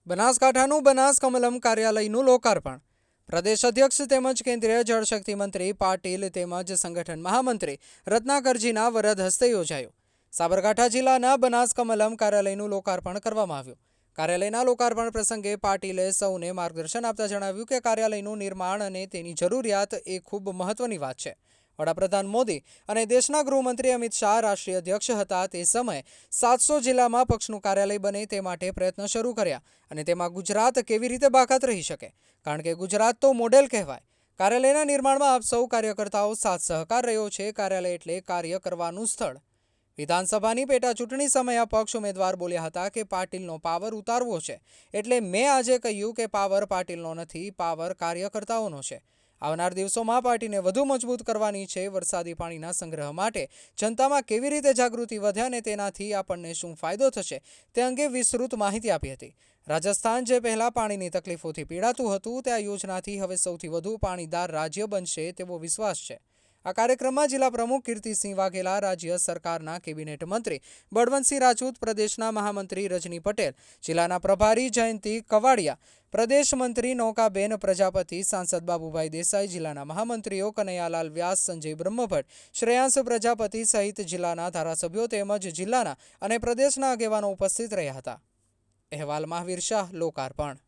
બનાસકાંઠાનું બનાસ કમલમ કાર્યાલયનું લોકાર્પણ પ્રદેશ અધ્યક્ષ તેમજ કેન્દ્રીય જળશક્તિ મંત્રી પાટીલ તેમજ સંગઠન મહામંત્રી રત્નાકરજીના વરદ હસ્તે યોજાયું। સાબરકાંઠા જિલ્લાના બનાસ કમલમ કાર્યાલયનું લોકાર્પણ કરવામાં આવ્યું। કાર્યાલયના લોકાર્પણ પ્રસંગે પાટીલે સૌને માર્ગદર્શન આપતા જણાવ્યું કે કાર્યાલયનું નિર્માણ અને તેની જરૂરિયાત એ ખૂબ મહત્વની વાત છે। વડાપ્રધાન મોદી અને દેશના ગૃહમંત્રી અમિત શાહ રાષ્ટ્રીય અધ્યક્ષ હતા તે સમયે 700 જિલ્લામાં પક્ષનું કાર્યાલય બને તે માટે પ્રયત્ન શરૂ કર્યા અને તેમાં ગુજરાત કેવી રીતે બાકાત રહી શકે, કારણ કે ગુજરાત તો મોડેલ કહેવાય। કાર્યાલયના નિર્માણમાં આપ સૌ કાર્યકર્તાઓ સાથ સહકાર રહ્યો છે। કાર્યાલય એટલે કાર્ય કરવાનું સ્થળ। વિધાનસભાની પેટા ચૂંટણી સમયે પક્ષ ઉમેદવાર બોલ્યા હતા કે પાટીલનો પાવર ઉતારવો છે, એટલે મેં આજે કહ્યું કે પાવર પાટીલનો નથી, પાવર કાર્યકર્તાઓનો છે। આવનાર દિવસોમાં પાર્ટીને વધુ મજબૂત કરવાની છે। વરસાદી પાણીના સંગ્રહ માટે જનતામાં કેવી રીતે જાગૃતિ વધે અને તેનાથી આપણને શું ફાયદો થશે તે અંગે વિસ્તૃત માહિતી આપી હતી। રાજસ્થાન જે પહેલા પાણીની તકલીફોથી પીડાતું હતું તે આ યોજનાથી હવે સૌથી વધુ પાણીદાર રાજ્ય બનશે તેવો વિશ્વાસ છે। આ કાર્યક્રમમાં જિલ્લા પ્રમુખ કીર્તિસિંહ વાઘેલા, રાજ્ય સરકારના કેબિનેટ મંત્રી બળવંતસિંહ રાજપૂત, પ્રદેશના મહામંત્રી રજની પટેલ, જિલ્લાના પ્રભારી જયંતિ કવાડિયા, પ્રદેશ મંત્રી નૌકાબેન પ્રજાપતિ, સાંસદ બાબુભાઈ દેસાઈ, જિલ્લાના મહામંત્રીઓ કનૈયાલાલ વ્યાસ, સંજય બ્રહ્મભટ્ટ, શ્રેયાંશ પ્રજાપતિ સહિત જિલ્લાના ધારાસભ્યો તેમજ જિલ્લાના અને પ્રદેશના આગેવાનો ઉપસ્થિત રહ્યા હતા। અહેવાલ મહાવીર શાહ, લોકાર્પણ।